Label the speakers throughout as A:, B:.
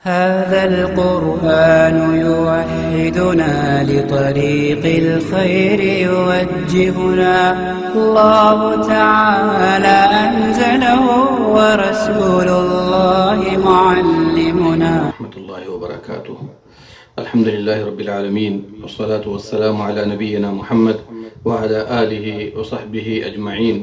A: هذا القرآن يوحدنا لطريق الخير يوجهنا الله تعالى أنزله ورسول الله معلمنا
B: ورحمة الله وبركاته. الحمد لله رب العالمين، والصلاة والسلام على نبينا محمد وعلى آله وصحبه أجمعين.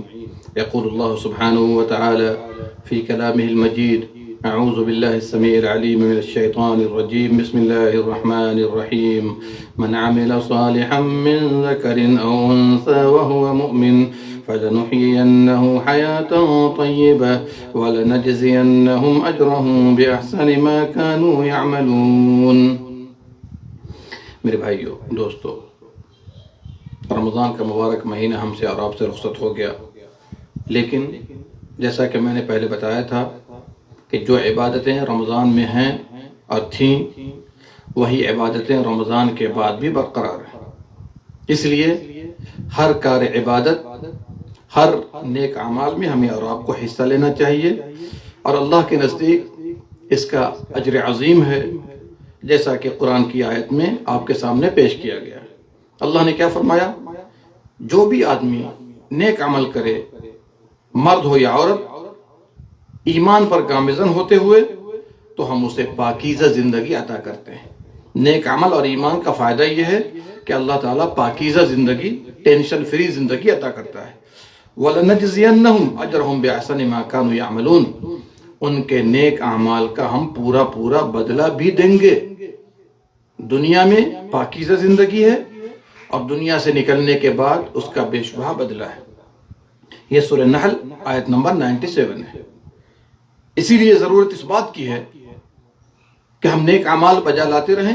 B: يقول الله سبحانه وتعالى في كلامه المجيد: أعوذ بالله السميع العليم من الشيطان الرجيم. بسم الله الرحمن الرحيم. من عمل صالحا من ذكر أو أنثى وهو مؤمن فلنحيينه حياة طيبة ولنجزينهم أجرهم بأحسن ما كانوا يعملون. میرے بھائیو، دوستو، رمضان کا مبارک مہینہ ہم سے اور آپ سے رخصت ہو گیا، لیکن جیسا کہ میں نے پہلے بتایا تھا کہ جو عبادتیں رمضان میں ہیں اور تھیں، وہی عبادتیں رمضان کے بعد بھی برقرار ہیں. اس لیے ہر کار عبادت، ہر نیک اعمال میں ہمیں اور آپ کو حصہ لینا چاہیے، اور اللہ کے نزدیک اس کا اجر عظیم ہے، جیسا کہ قرآن کی آیت میں آپ کے سامنے پیش کیا گیا. اللہ نے کیا فرمایا؟ جو بھی آدمی نیک عمل کرے، مرد ہو یا عورت، ایمان پر گامزن ہوتے ہوئے، تو ہم اسے پاکیزہ زندگی عطا کرتے ہیں. نیک عمل اور ایمان کا فائدہ یہ ہے کہ اللہ تعالیٰ پاکیزہ زندگی، ٹینشن فری زندگی عطا کرتا ہے. وَلَنَجْزِيَنَّهُمْ أَجْرَهُمْ بِأَحْسَنِ مَا كَانُوا يَعْمَلُونَ. ان کے نیک اعمال کا ہم پورا بدلہ بھی دیں گے. دنیا میں پاکیزہ زندگی ہے، اور دنیا سے نکلنے کے بعد اس کا بے شبہ بدلہ ہے. یہ سورہ نحل آیت نمبر 97 ہے. اسی لیے ضرورت اس بات کی ہے کہ ہم نیک اعمال بجا لاتے رہیں.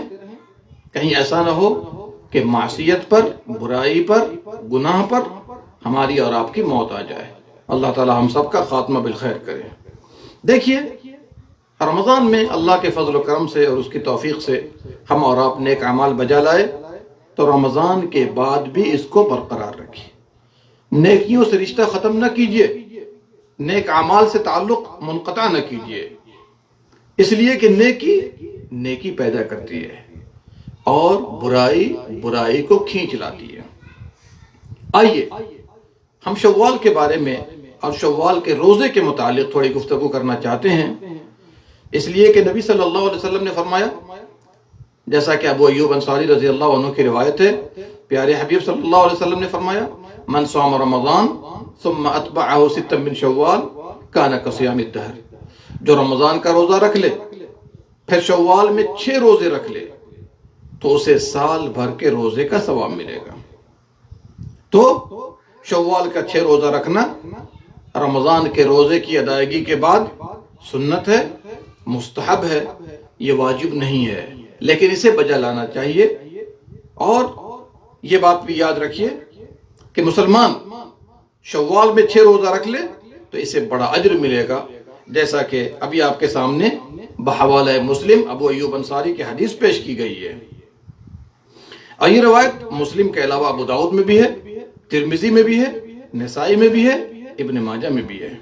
B: کہیں ایسا نہ ہو کہ معصیت پر، برائی پر، گناہ پر ہماری اور آپ کی موت آ جائے. اللہ تعالی ہم سب کا خاتمہ بالخیر کرے. دیکھیے، رمضان میں اللہ کے فضل و کرم سے اور اس کی توفیق سے ہم اور آپ نیک اعمال بجا لائے، تو رمضان کے بعد بھی اس کو برقرار رکھیے. نیکیوں سے رشتہ ختم نہ کیجیے، نیک اعمال سے تعلق منقطع نہ کیجیے، اس لیے کہ نیکی پیدا کرتی ہے اور برائی کو کھینچ لاتی ہے. آئیے ہم شوال کے بارے میں اور شوال کے روزے کے متعلق تھوڑی گفتگو کرنا چاہتے ہیں، اس لیے کہ نبی صلی اللہ علیہ وسلم نے فرمایا، جیسا کہ ابو ایوب انصاری رضی اللہ عنہ کی روایت ہے، پیارے حبیب صلی اللہ علیہ وسلم نے فرمایا: من صام رمضان ثم اتبعه ستا من شوال کان کصیام الدہر. جو رمضان کا روزہ رکھ لے، پھر شوال میں 6 روزے رکھ لے، تو اسے سال بھر کے روزے کا ثواب ملے گا. تو شوال کا 6 روزہ رکھنا رمضان کے روزے کی ادائیگی کے بعد سنت ہے، مستحب ہے، یہ واجب نہیں ہے، لیکن اسے بجا لانا چاہیے. اور یہ بات بھی یاد رکھیے کہ مسلمان شوال میں 6 روزہ رکھ لے تو اسے بڑا اجر ملے گا، جیسا کہ ابھی آپ کے سامنے بحوالہ مسلم ابو ایوب انصاری کی حدیث پیش کی گئی ہے. اور یہ روایت مسلم کے علاوہ ابو داؤد میں بھی ہے، ترمذی میں بھی ہے، نسائی میں بھی ہے، ابن ماجہ میں بھی ہے.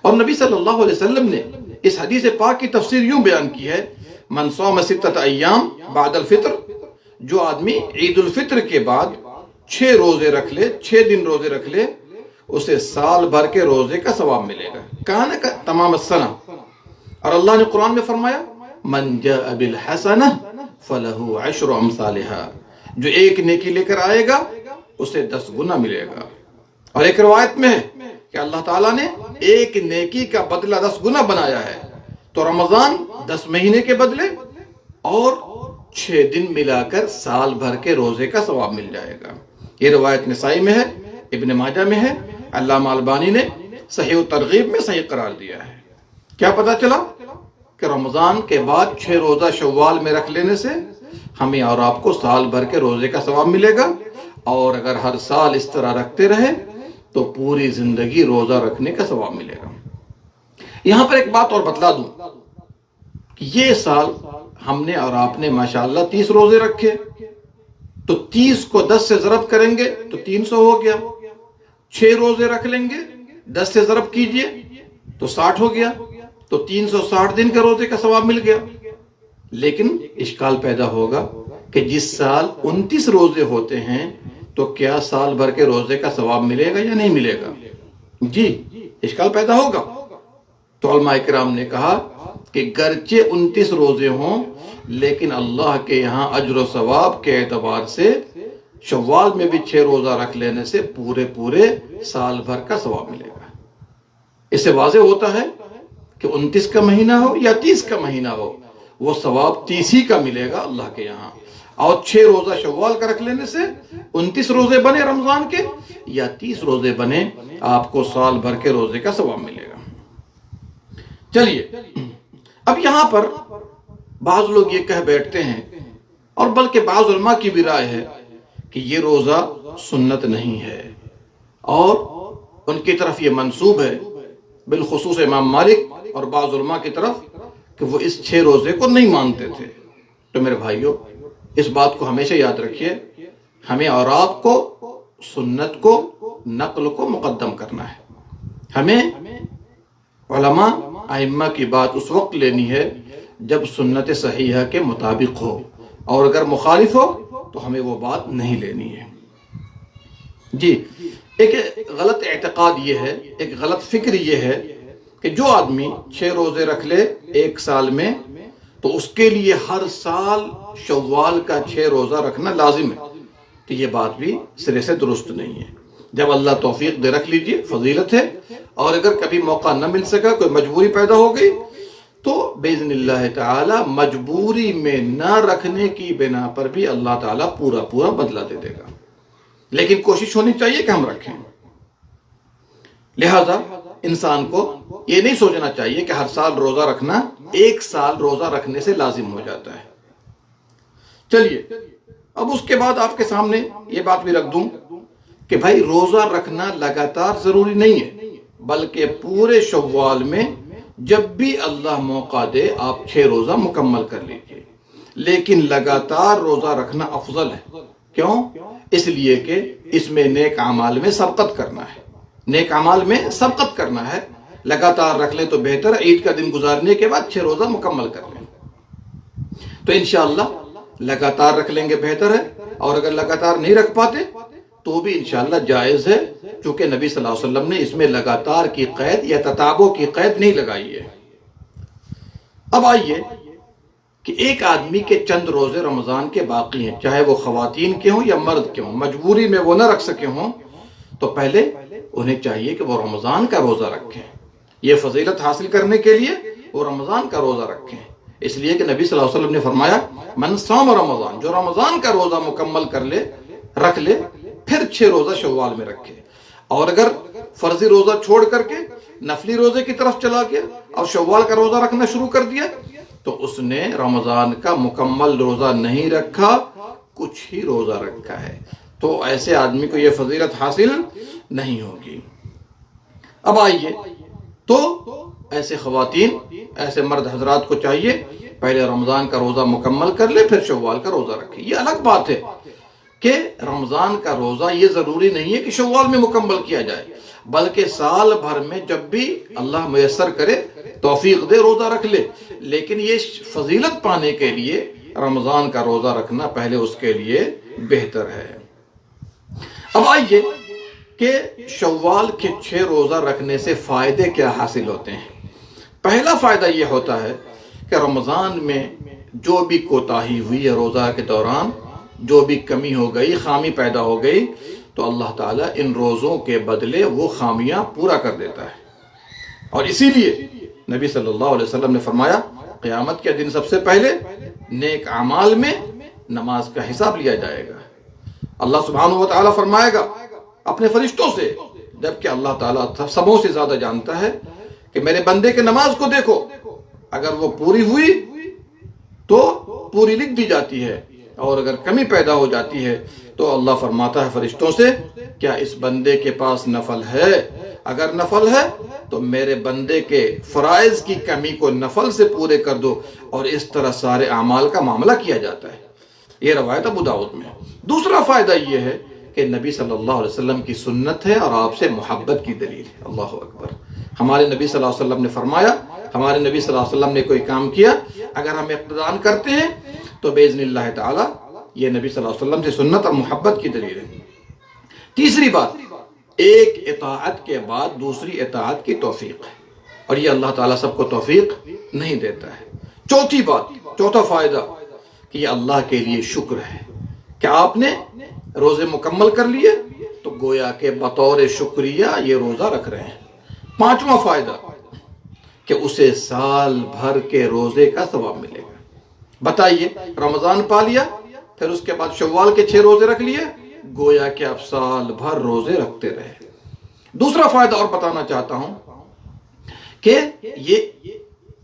B: اور نبی صلی اللہ علیہ وسلم نے اس حدیث پاک کی تفسیر یوں بیان کی ہے: من صام 6 ایام بعد الفطر. جو آدمی عید الفطر کے بعد 6 روزے رکھ لے، 6 دن روزے رکھ لے، اسے سال بھر کے روزے کا ثواب ملے گا، کان کا تمام السنہ. اور اللہ نے قرآن میں فرمایا: من جاء بالحسنہ فلہ 10 امثالھا. جو ایک نیکی لے کر آئے گا اسے 10 گنا ملے گا. اور ایک روایت میں ہے کہ اللہ تعالیٰ نے ایک نیکی کا بدلہ 10 گنا بنایا ہے. تو رمضان 10 مہینے کے بدلے اور 6 دن ملا کر سال بھر کے روزے کا ثواب مل جائے گا. یہ روایت نسائی میں ہے، ابن ماجہ میں ہے. علامہ البانی نے صحیح الترغیب میں صحیح قرار دیا ہے. کیا پتہ چلا کہ رمضان کے بعد 6 روزہ شوال میں رکھ لینے سے ہمیں اور آپ کو سال بھر کے روزے کا ثواب ملے گا. اور اگر ہر سال اس طرح رکھتے رہے تو پوری زندگی روزہ رکھنے کا ثواب ملے گا. یہاں پر ایک بات اور بتلا دوں کہ یہ سال ہم نے اور آپ نے ماشاءاللہ 30 روزے رکھے، تو 30 کو 10 سے ضرب کریں گے تو 300 ہو گیا. 6 روزے رکھ لیں گے، 10 سے ضرب کیجئے تو 60 ہو گیا، تو 360 دن کے روزے کا ثواب مل گیا. لیکن اشکال پیدا ہوگا کہ جس سال 29 روزے ہوتے ہیں تو کیا سال بھر کے روزے کا ثواب ملے گا یا نہیں ملے گا؟ جی اشکال پیدا ہوگا۔ تو علماء کرام نے کہا کہ گرچہ 29 روزے ہوں لیکن اللہ کے یہاں اجر و ثواب کے اعتبار سے شوال میں بھی 6 روزہ رکھ لینے سے پورے سال بھر کا ثواب ملے گا۔ اس سے واضح ہوتا ہے کہ 29 کا مہینہ ہو یا 30 کا مہینہ ہو، وہ ثواب 30 ہی کا ملے گا اللہ کے یہاں۔ اور 6 روزہ شوال کا رکھ لینے سے 29 روزے بنے رمضان کے یا 30 روزے بنے، آپ کو سال بھر کے روزے کا ثواب ملے گا۔ چلیے اب یہاں پر بعض لوگ یہ کہہ بیٹھتے ہیں، اور بلکہ بعض علماء کی بھی رائے ہے کہ یہ روزہ سنت نہیں ہے، اور ان کی طرف یہ منسوب ہے، بالخصوص امام مالک اور بعض علماء کی طرف، کہ وہ اس 6 روزے کو نہیں مانتے تھے۔ تو میرے بھائیوں، اس بات کو ہمیشہ یاد رکھیے، ہمیں اور آپ کو سنت کو، نقل کو مقدم کرنا ہے۔ ہمیں علماء ائمہ کی بات اس وقت لینی ہے جب سنت صحیحہ کے مطابق ہو، اور اگر مخالف ہو تو ہمیں وہ بات نہیں لینی ہے۔ جی ایک غلط اعتقاد یہ ہے، ایک غلط فکر یہ ہے کہ جو آدمی 6 روزے رکھ لے ایک سال میں تو اس کے لیے ہر سال شوال کا 6 روزہ رکھنا لازم ہے۔ تو یہ بات بھی سرے سے درست نہیں ہے۔ جب اللہ توفیق دے رکھ لیجئے، فضیلت ہے، اور اگر کبھی موقع نہ مل سکا، کوئی مجبوری پیدا ہو گئی، تو باذن اللہ تعالی مجبوری میں نہ رکھنے کی بنا پر بھی اللہ تعالی پورا بدلہ دے دے گا، لیکن کوشش ہونی چاہیے کہ ہم رکھیں۔ لہذا انسان کو یہ نہیں سوچنا چاہیے کہ ہر سال روزہ رکھنا ایک سال روزہ رکھنے سے لازم ہو جاتا ہے۔ چلیے اب اس کے بعد آپ کے سامنے یہ بات بھی رکھ دوں کہ بھائی روزہ رکھنا لگاتار ضروری نہیں ہے، بلکہ پورے شوال میں جب بھی اللہ موقع دے آپ 6 روزہ مکمل کر لیجئے، لیکن لگاتار روزہ رکھنا افضل ہے۔ کیوں؟ اس لیے کہ اس میں نیک اعمال میں سبقت کرنا ہے، نیک اعمال میں سبقت کرنا ہے۔ لگاتار رکھ لیں تو بہتر ہے، عید کا دن گزارنے کے بعد 6 روزہ مکمل کر لیں تو انشاءاللہ لگاتار رکھ لیں گے، بہتر ہے۔ اور اگر لگاتار نہیں رکھ پاتے تو بھی انشاءاللہ جائز ہے، چونکہ نبی صلی اللہ علیہ وسلم نے اس میں لگاتار کی قید یا تتابع کی قید نہیں لگائی ہے۔ اب آئیے کہ ایک آدمی کے چند روزے رمضان کے باقی ہیں، چاہے وہ خواتین کے ہوں یا مرد کے ہوں، مجبوری میں وہ نہ رکھ سکے ہوں، تو پہلے انہیں چاہیے کہ وہ رمضان کا روزہ رکھیں۔ یہ فضیلت حاصل کرنے کے لیے وہ رمضان کا روزہ رکھیں، اس لیے کہ نبی صلی اللہ علیہ وسلم نے فرمایا من صام رمضان، جو رمضان کا روزہ مکمل کر لے، رکھ لے، پھر 6 روزہ شوال میں رکھے۔ اور اگر فرضی روزہ چھوڑ کر کے نفلی روزے کی طرف چلا گیا اور شوال کا روزہ رکھنا شروع کر دیا تو اس نے رمضان کا مکمل روزہ نہیں رکھا، کچھ ہی روزہ رکھا ہے، تو ایسے آدمی کو یہ فضیلت حاصل نہیں ہوگی۔ اب آئیے تو ایسے خواتین، ایسے مرد حضرات کو چاہیے پہلے رمضان کا روزہ مکمل کر لے، پھر شوال کا روزہ رکھے۔ یہ الگ بات ہے کہ رمضان کا روزہ یہ ضروری نہیں ہے کہ شوال میں مکمل کیا جائے، بلکہ سال بھر میں جب بھی اللہ میسر کرے، توفیق دے، روزہ رکھ لے، لیکن یہ فضیلت پانے کے لیے رمضان کا روزہ رکھنا پہلے اس کے لیے بہتر ہے۔ اب آئیے کہ شوال کے 6 روزہ رکھنے سے فائدے کیا حاصل ہوتے ہیں۔ پہلا فائدہ یہ ہوتا ہے کہ رمضان میں جو بھی کوتاہی ہوئی ہے، روزہ کے دوران جو بھی کمی ہو گئی، خامی پیدا ہو گئی، تو اللہ تعالیٰ ان روزوں کے بدلے وہ خامیاں پورا کر دیتا ہے۔ اور اسی لیے نبی صلی اللہ علیہ وسلم نے فرمایا قیامت کے دن سب سے پہلے نیک اعمال میں نماز کا حساب لیا جائے گا۔ اللہ سبحانہ و تعالیٰ فرمائے گا اپنے فرشتوں سے، جبکہ اللہ تعالیٰ سبوں سے زیادہ جانتا ہے، کہ میرے بندے کے نماز کو دیکھو، اگر وہ پوری ہوئی تو پوری لکھ دی جاتی ہے، اور اگر کمی پیدا ہو جاتی ہے تو اللہ فرماتا ہے فرشتوں سے کیا اس بندے کے پاس نفل ہے؟ اگر نفل ہے تو میرے بندے کے فرائض کی کمی کو نفل سے پورے کر دو، اور اس طرح سارے اعمال کا معاملہ کیا جاتا ہے۔ یہ روایت ابو داؤد میں۔ دوسرا فائدہ یہ ہے کہ نبی صلی اللہ علیہ وسلم کی سنت ہے اور آپ سے محبت کی دلیل ہے۔ اللہ اکبر۔ ہمارے نبی صلی اللہ علیہ وسلم نے فرمایا ہمارے نبی صلی اللہ علیہ وسلم نے کوئی کام کیا، اگر ہم اقتداء کرتے ہیں تو باذن اللہ تعالی یہ نبی صلی اللہ علیہ وسلم سے سنت اور محبت کی دلیل ہے۔ تیسری بات، ایک اطاعت کے بعد دوسری اطاعت کی توفیق ہے، اور یہ اللہ تعالیٰ سب کو توفیق نہیں دیتا ہے۔ چوتھی بات، چوتھا فائدہ کہ یہ اللہ کے لیے شکر ہے کہ آپ نے روزے مکمل کر لیے تو گویا کہ بطور شکریہ یہ روزہ رکھ رہے ہیں۔ پانچواں فائدہ کہ اسے سال بھر کے روزے کا ثواب ملے گا۔ بتائیے، رمضان پا لیا، پھر اس کے بعد شوال کے 6 روزے رکھ لیے، گویا کہ آپ سال بھر روزے رکھتے رہے۔ دوسرا فائدہ اور بتانا چاہتا ہوں کہ یہ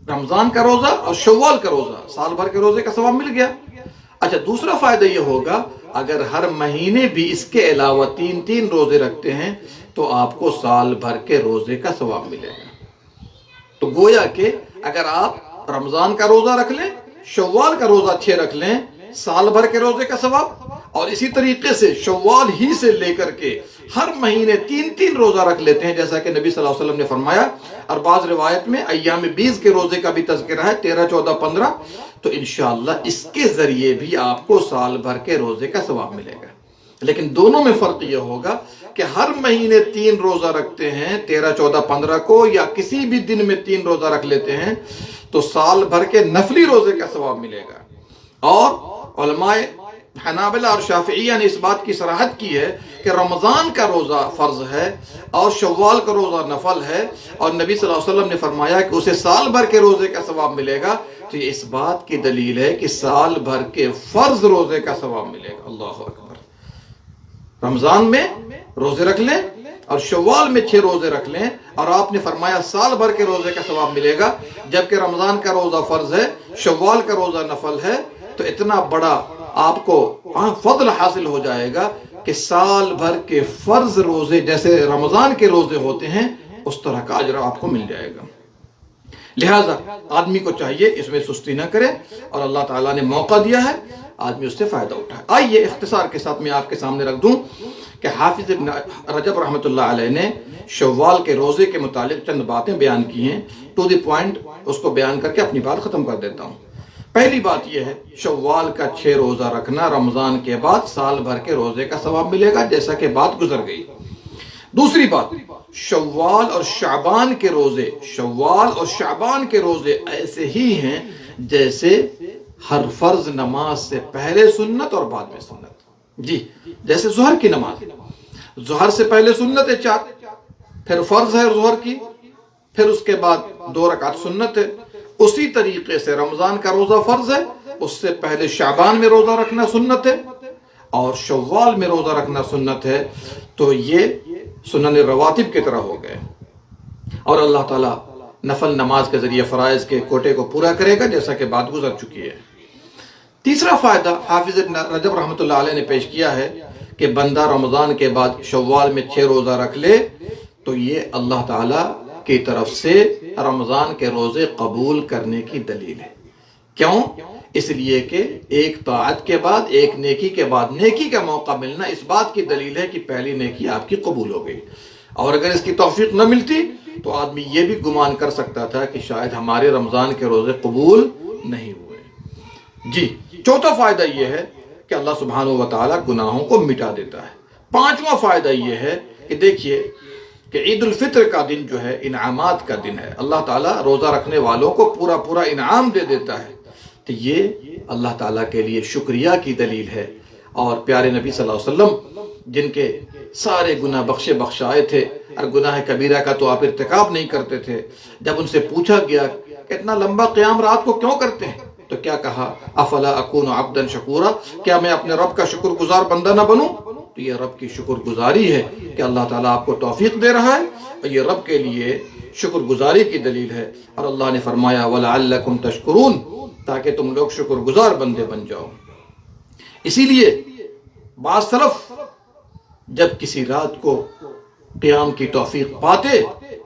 B: رمضان کا روزہ اور شوال کا روزہ، سال بھر کے روزے کا ثواب مل گیا۔ اچھا، دوسرا فائدہ یہ ہوگا اگر ہر مہینے بھی اس کے علاوہ 3 روزے رکھتے ہیں تو آپ کو سال بھر کے روزے کا ثواب ملے گا۔ تو گویا کہ اگر آپ رمضان کا روزہ رکھ لیں، شوال کا روزہ 6 رکھ لیں، سال بھر کے روزے کا ثواب، اور اسی طریقے سے شوال ہی سے لے کر کے ہر مہینے 3 روزہ رکھ لیتے ہیں جیسا کہ نبی صلی اللہ علیہ وسلم نے فرمایا، اور بعض روایت میں ایام 20 کے روزے کا بھی تذکرہ ہے، 13، 14، 15، تو انشاءاللہ اس کے ذریعے بھی آپ کو سال بھر کے روزے کا ثواب ملے گا۔ لیکن دونوں میں فرق یہ ہوگا کہ ہر مہینے 3 روزہ رکھتے ہیں، 13، 14، 15 کو، یا کسی بھی دن میں 3 روزہ رکھ لیتے ہیں تو سال بھر کے نفلی روزے کا ثواب ملے گا۔ اور علماء حنابلہ اور شافعیہ نے اس بات کی صراحت کی ہے کہ رمضان کا روزہ فرض ہے اور شوال کا روزہ نفل ہے، اور نبی صلی اللہ علیہ وسلم نے فرمایا کہ اسے سال بھر کے روزے کا ثواب ملے گا، تو یہ اس بات کی دلیل ہے کہ سال بھر کے فرض روزے کا ثواب ملے گا۔ اللہ اکبر! رمضان میں روزے رکھ لیں اور شوال میں 6 روزے رکھ لیں، اور آپ نے فرمایا سال بھر کے روزے کا ثواب ملے گا، جبکہ رمضان کا روزہ فرض ہے، شوال کا روزہ نفل ہے، تو اتنا بڑا آپ کو فضل حاصل ہو جائے گا کہ سال بھر کے فرض روزے جیسے رمضان کے روزے ہوتے ہیں اس طرح کا اجر آپ کو مل جائے گا۔ لہٰذا آدمی کو چاہیے اس میں سستی نہ کرے، اور اللہ تعالیٰ نے موقع دیا ہے، آدمی اس سے فائدہ اٹھائے۔ آئیے اختصار کے ساتھ میں آپ کے سامنے رکھ دوں کہ حافظ ابن رجب رحمۃ اللہ علیہ نے شوال کے روزے کے متعلق چند باتیں بیان کی ہیں، ٹو دی پوائنٹ اس کو بیان کر کے اپنی بات ختم کر دیتا ہوں۔ پہلی بات یہ ہے، شوال کا 6 روزہ رکھنا رمضان کے بعد سال بھر کے روزے کا ثواب ملے گا، جیسا کہ بات گزر گئی۔ دوسری بات، شوال اور شعبان کے روزے ایسے ہی ہیں جیسے ہر فرض نماز سے پہلے سنت اور بعد میں سنت۔ جی، جیسے ظہر کی نماز، ظہر سے پہلے سنت ہے 4، پھر فرض ہے ظہر کی، پھر اس کے بعد 2 رکعت سنت ہے۔ اسی طریقے سے رمضان کا روزہ فرض ہے، اس سے پہلے شعبان میں روزہ رکھنا سنت ہے، اور شوال میں روزہ رکھنا سنت ہے، تو یہ سنن رواتب کی طرح ہو گئے، اور اللہ تعالیٰ نفل نماز کے ذریعے فرائض کے کوٹے کو پورا کرے گا، جیسا کہ بات گزر چکی ہے۔ تیسرا فائدہ حافظ ابن رجب رحمۃ اللہ علیہ نے پیش کیا ہے کہ بندہ رمضان کے بعد شوال میں 6 روزہ رکھ لے تو یہ اللہ تعالیٰ کی طرف سے رمضان کے روزے قبول کرنے کی دلیل ہے۔ کیوں؟ اس لیے کہ ایک طاعت کے بعد، ایک نیکی کے بعد نیکی کا موقع ملنا اس بات کی دلیل ہے کہ پہلی نیکی آپ کی قبول ہو گئی، اور اگر اس کی توفیق نہ ملتی تو آدمی یہ بھی گمان کر سکتا تھا کہ شاید ہمارے رمضان کے روزے قبول نہیں ہوئے۔ جی، چوتھا فائدہ یہ ہے کہ اللہ سبحانہ و تعالیٰ گناہوں کو مٹا دیتا ہے۔ پانچواں فائدہ یہ ہے کہ دیکھیے کہ عید الفطر کا دن جو ہے انعامات کا دن ہے، اللہ تعالیٰ روزہ رکھنے والوں کو پورا انعام دے دیتا ہے، تو یہ اللہ تعالیٰ کے لیے شکریہ کی دلیل ہے۔ اور پیارے نبی صلی اللہ علیہ وسلم جن کے سارے گناہ بخشائے تھے، اور گناہ کبیرہ کا تو آپ ارتکاب نہیں کرتے تھے، جب ان سے پوچھا گیا کہ اتنا لمبا قیام رات کو کیوں کرتے ہیں تو کیا کہا؟ افلا اکون عبدا شکورا، کیا میں اپنے رب کا شکر گزار بندہ نہ بنوں؟ تو یہ رب کی شکر گزاری ہے کہ اللہ تعالیٰ آپ کو توفیق دے رہا ہے، اور یہ رب کے لیے شکر گزاری کی دلیل ہے۔ اور اللہ نے فرمایا وَلَعَلَّكُمْ تَشْكُرُونَ، تاکہ تم لوگ شکر گزار بندے بن جاؤ۔ اسی لیے بعض سلف جب کسی رات کو قیام کی توفیق پاتے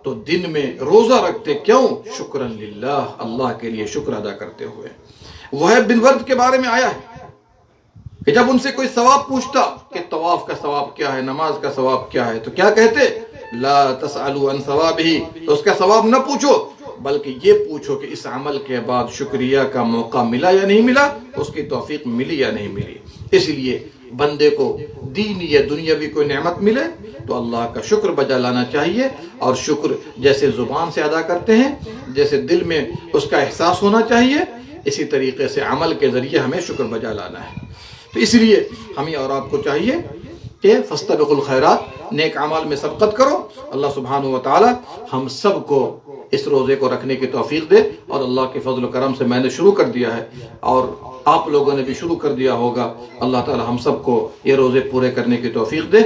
B: تو دن میں روزہ رکھتے، کیوں؟ شکرا للہ، اللہ کے لیے شکر ادا کرتے ہوئے۔ وہیب بن ورد کے بارے میں آیا ہے کہ جب ان سے کوئی ثواب پوچھتا کہ طواف کا ثواب کیا ہے، نماز کا ثواب کیا ہے، تو کیا کہتے؟ لا تسألوا عن ثوابہ، تو اس کا ثواب نہ پوچھو، بلکہ یہ پوچھو کہ اس عمل کے بعد شکریہ کا موقع ملا یا نہیں ملا، اس کی توفیق ملی یا نہیں ملی۔ اس لیے بندے کو دینی یا دنیاوی کوئی نعمت ملے تو اللہ کا شکر بجا لانا چاہیے، اور شکر جیسے زبان سے ادا کرتے ہیں، جیسے دل میں اس کا احساس ہونا چاہیے، اسی طریقے سے عمل کے ذریعے ہمیں شکر بجا لانا ہے۔ تو اس لیے ہمیں اور آپ کو چاہیے کہ فاستبقوا الخیرات، نیک اعمال میں سبقت کرو۔ اللہ سبحانہ و تعالی ہم سب کو اس روزے کو رکھنے کی توفیق دے، اور اللہ کے فضل و کرم سے میں نے شروع کر دیا ہے اور آپ لوگوں نے بھی شروع کر دیا ہوگا۔ اللہ تعالی ہم سب کو یہ روزے پورے کرنے کی توفیق دے،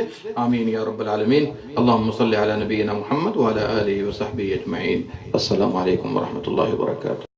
B: آمین یا رب العالمین۔ اللہم صلی علی نبینا محمد وعلی آلہ وصحبہ اجمعین۔ السلام علیکم ورحمۃ اللہ وبرکاتہ۔